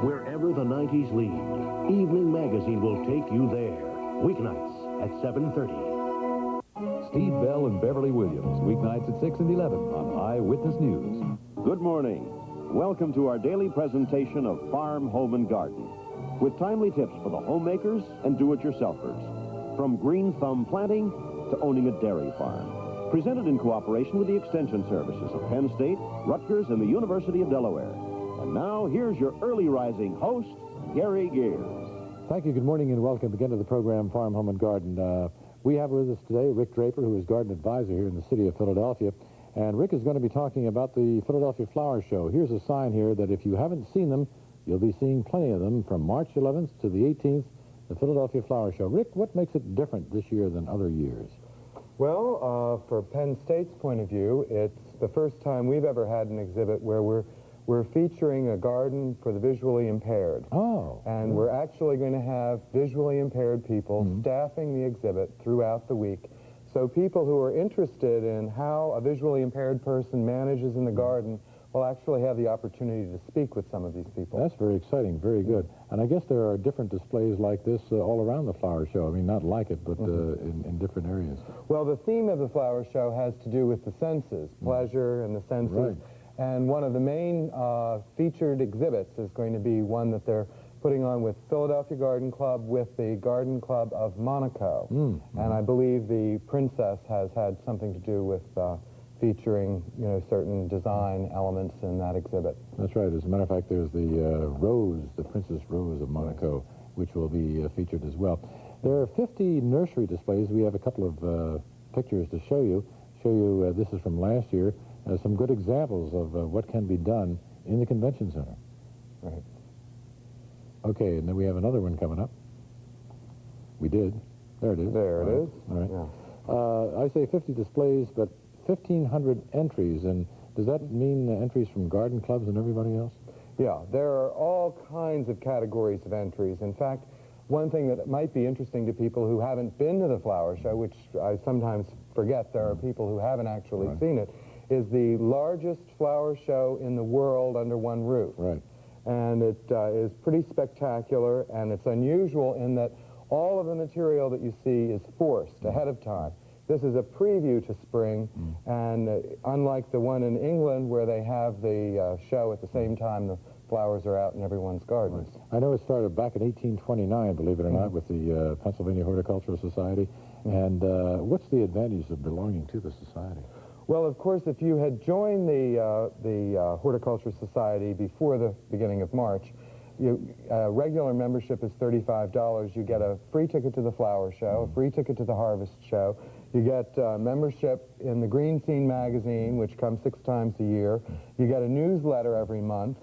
Wherever the 90s lead, Evening Magazine will take you there. Weeknights at 7:30. Steve Bell and Beverly Williams, weeknights at 6 and 11 on Eyewitness News. Good morning. Welcome to our daily presentation of Farm, Home, and Garden, with timely tips for the homemakers and do-it-yourselfers, from green thumb planting to owning a dairy farm. Presented in cooperation with the Extension Services of Penn State, Rutgers, and the University of Delaware. And now, here's your early rising host, Gary Geers. Thank you. Good morning and welcome again to the program Farm, Home, and Garden. We have with us today Rick Draper, who is garden advisor here in the city of Philadelphia. And Rick is going to be talking about the Philadelphia Flower Show. Here's a sign here that if you haven't seen them, you'll be seeing plenty of them from March 11th to the 18th, the Philadelphia Flower Show. Rick, what makes it different this year than other years? Well, for Penn State's point of view, it's the first time we've ever had an exhibit where we're featuring a garden for the visually impaired. Oh. And we're actually going to have visually impaired people staffing the exhibit throughout the week. So people who are interested in how a visually impaired person manages in the garden will actually have the opportunity to speak with some of these people. That's very exciting, very good. And I guess there are different displays like this all around the flower show. I mean, not like it, but in different areas. Well, the theme of the flower show has to do with the senses, pleasure and the senses. Right. And one of the main featured exhibits is going to be one that they're putting on with Philadelphia Garden Club with the Garden Club of Monaco. And I believe the princess has had something to do with featuring, certain design elements in that exhibit. That's right. As a matter of fact, there's the rose, the Princess Rose of Monaco, which will be featured as well. There are 50 nursery displays. We have a couple of pictures to show you. This is from last year. Some good examples of what can be done in the convention center. Right. Okay, and then we have another one coming up. We did. There it is. There it is. All right. Yeah. I say 50 displays, but 1,500 entries. And does that mean entries from garden clubs and everybody else? Yeah, there are all kinds of categories of entries. In fact, one thing that might be interesting to people who haven't been to the flower show, which I sometimes forget there are people who haven't actually seen it, is the largest flower show in the world under one roof. Right. And it is pretty spectacular, and it's unusual in that all of the material that you see is forced ahead of time. This is a preview to spring, and unlike the one in England where they have the show at the same time the flowers are out in everyone's gardens. I know it started back in 1829, believe it or not, with the Pennsylvania Horticultural Society. And what's the advantage of belonging to the society? Well, of course, if you had joined the Horticulture Society before the beginning of March, regular membership is $35. You get a free ticket to the flower show, a free ticket to the harvest show. You get membership in the Green Scene magazine, which comes 6 times a year. You get a newsletter every month,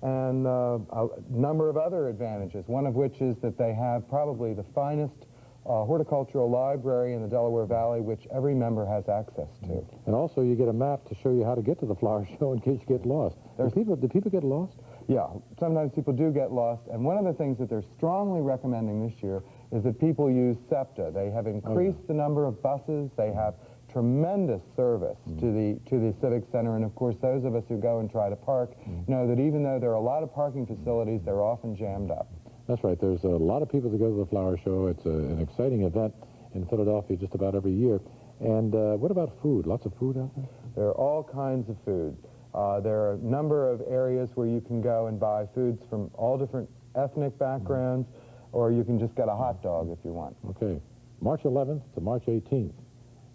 and a number of other advantages, one of which is that they have probably the finest horticultural library in the Delaware Valley, which every member has access to. And also you get a map to show you how to get to the flower show in case you get lost. Do people get lost? Yeah, sometimes people do get lost, and one of the things that they're strongly recommending this year is that people use SEPTA. They have increased the number of buses. They have tremendous service to the Civic Center, and of course those of us who go and try to park know that even though there are a lot of parking facilities, they're often jammed up. That's right. There's a lot of people that go to the flower show. It's an exciting event in Philadelphia just about every year. And what about food? Lots of food out there? There are all kinds of food. There are a number of areas where you can go and buy foods from all different ethnic backgrounds, or you can just get a hot dog if you want. Okay. March 11th to March 18th.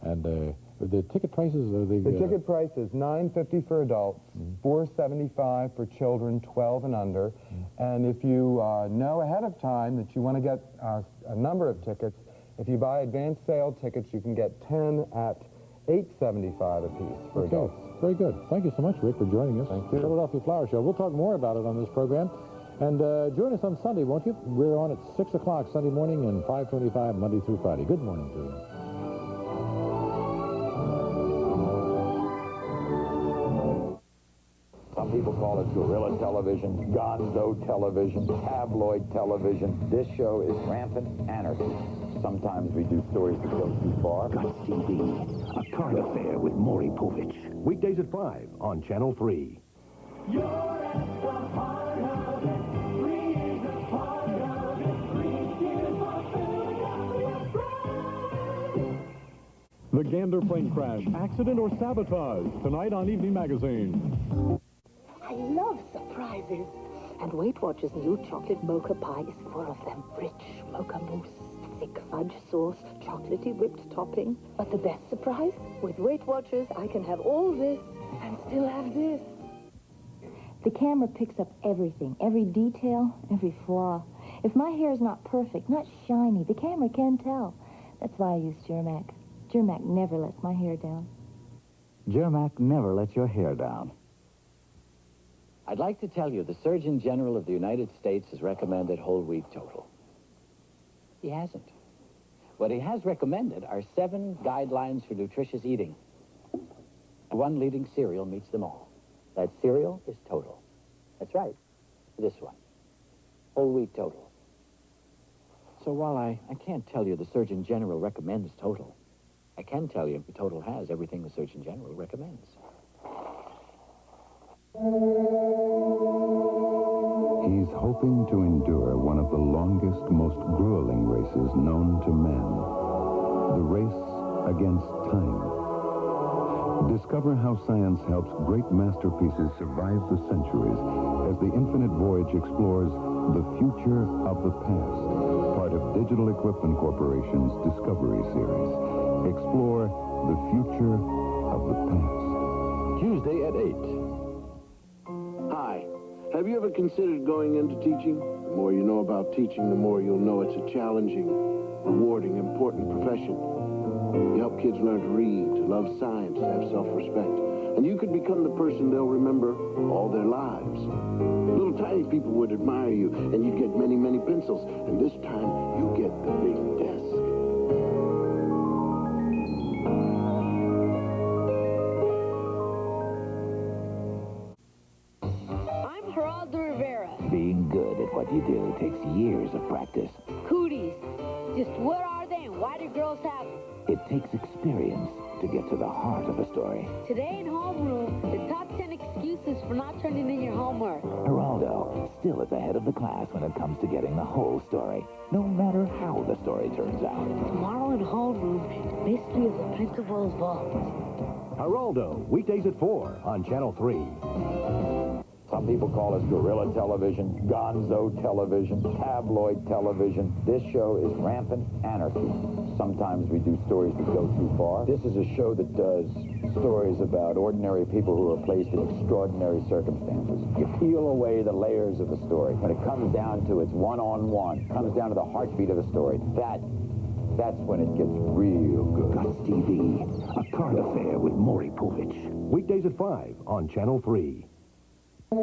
And the ticket prices are the ticket price is $9.50 for adults, $4.75 for children 12 and under. And if you know ahead of time that you want to get a number of tickets, if you buy advance sale tickets, you can get 10 at $8.75 a piece for adults. Very good. Thank you so much, Rick, for joining us. Thank you. Philadelphia Flower Show. We'll talk more about it on this program. And join us on Sunday, won't you? We're on at 6 o'clock Sunday morning and 5:25 Monday through Friday. Good morning to you. Some people call it guerrilla television, gonzo television, tabloid television. This show is rampant anarchy. Sometimes we do stories that go too far. Cosby, A Card Affair with Maury Povich. Weekdays at 5 on Channel 3. The Gander plane crash, accident or sabotage, tonight on Evening Magazine. I love surprises. And Weight Watchers' new chocolate mocha pie is full of them. Rich mocha mousse, thick fudge sauce, chocolatey whipped topping. But the best surprise? With Weight Watchers, I can have all this and still have this. The camera picks up everything, every detail, every flaw. If my hair is not perfect, not shiny, the camera can tell. That's why I use Jhirmack. Jhirmack never lets my hair down. Jhirmack never lets your hair down. I'd like to tell you the Surgeon General of the United States has recommended whole wheat total. He hasn't. What he has recommended are 7 guidelines for nutritious eating. One leading cereal meets them all. That cereal is total. That's right. This one. Whole wheat total. So while I can't tell you the Surgeon General recommends total, I can tell you the total has everything the Surgeon General recommends. He's hoping to endure one of the longest, most grueling races known to men. The race against time. Discover how science helps great masterpieces survive the centuries as the Infinite Voyage explores the future of the past, part of Digital Equipment Corporation's Discovery Series. Explore the future of the past. Tuesday at 8. Hi. Have you ever considered going into teaching? The more you know about teaching, the more you'll know it's a challenging, rewarding, important profession. You help kids learn to read, to love science, to have self-respect. And you could become the person they'll remember all their lives. Little tiny people would admire you, and you'd get many, many pencils. And this time, you get the big desk. I'm Geraldo Rivera. Being good at what you do takes years of practice. Cooties. Just what are they and why do girls have them? It takes experience to get to the heart of a story. Today in homeroom, the top 10 excuses for not turning in your homework. Geraldo still at the head of the class when it comes to getting the whole story, no matter how the story turns out. Tomorrow in homeroom, the mystery of the principal's vault. Geraldo, weekdays at 4 on Channel 3. Some people call us guerrilla television, gonzo television, tabloid television. This show is rampant anarchy. Sometimes we do stories that go too far. This is a show that does stories about ordinary people who are placed in extraordinary circumstances. You peel away the layers of the story. When it comes down to its one-on-one, comes down to the heartbeat of the story, that's when it gets real good. Cosby, A Card Affair with Maury Povich. Weekdays at 5 on Channel 3. He's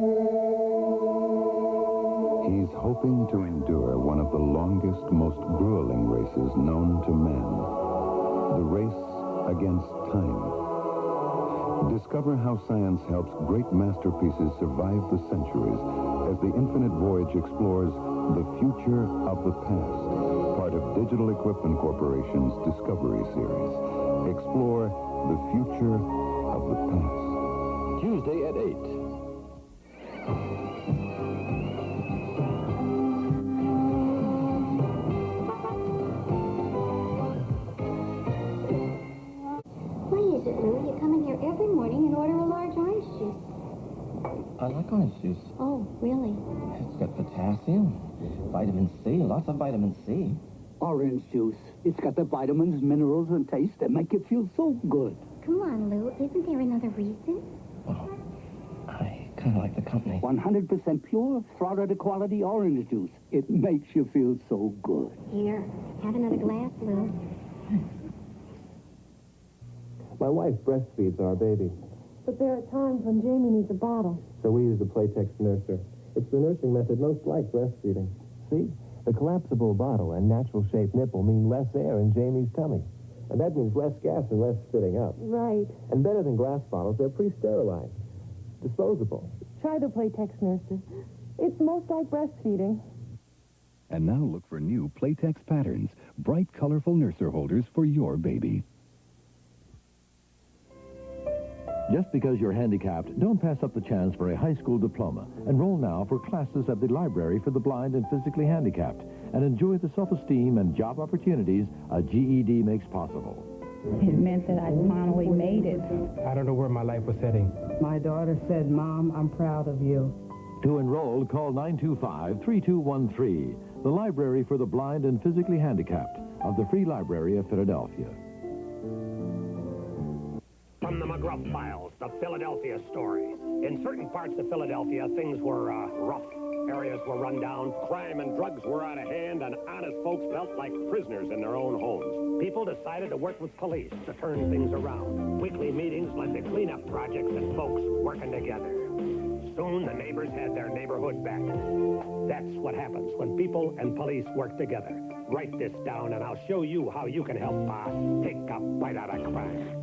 hoping to endure one of the longest, most grueling races known to men. The race against time. Discover how science helps great masterpieces survive the centuries as the Infinite Voyage explores the future of the past, part of Digital Equipment Corporation's Discovery Series. Explore the future of the past. Tuesday at 8. You come in here every morning and order a large orange juice. I like orange juice. Oh, really? It's got potassium, vitamin C, lots of vitamin C. Orange juice. It's got the vitamins, minerals, and taste that make you feel so good. Come on, Lou. Isn't there another reason? Well, I kind of like the company. 100% pure, Florida quality orange juice. It makes you feel so good. Here, have another glass, Lou. My wife breastfeeds our baby, But there are times when Jamie needs a bottle. so we use the Playtex nurser. It's the nursing method most like breastfeeding. See? The collapsible bottle and natural-shaped nipple mean less air in Jamie's tummy. And that means less gas and less spitting up. Right. And better than glass bottles, they're pre-sterilized. Disposable. Try the Playtex nurses. It's most like breastfeeding. And now look for new Playtex Patterns, bright, colorful nurser holders for your baby. Just because you're handicapped, don't pass up the chance for a high school diploma. Enroll now for classes at the Library for the Blind and Physically Handicapped and enjoy the self-esteem and job opportunities a GED makes possible. It meant that I finally made it. I don't know where my life was heading. My daughter said, "Mom, I'm proud of you." To enroll, call 925-3213, the Library for the Blind and Physically Handicapped of the Free Library of Philadelphia. From the McGruff files, the Philadelphia story. In certain parts of Philadelphia, things were rough. Areas were run down, crime and drugs were out of hand, and honest folks felt like prisoners in their own homes. People decided to work with police to turn things around. Weekly meetings led to cleanup projects and folks working together. Soon, the neighbors had their neighborhood back. That's what happens when people and police work together. Write this down, and I'll show you how you can help take a bite out of crime.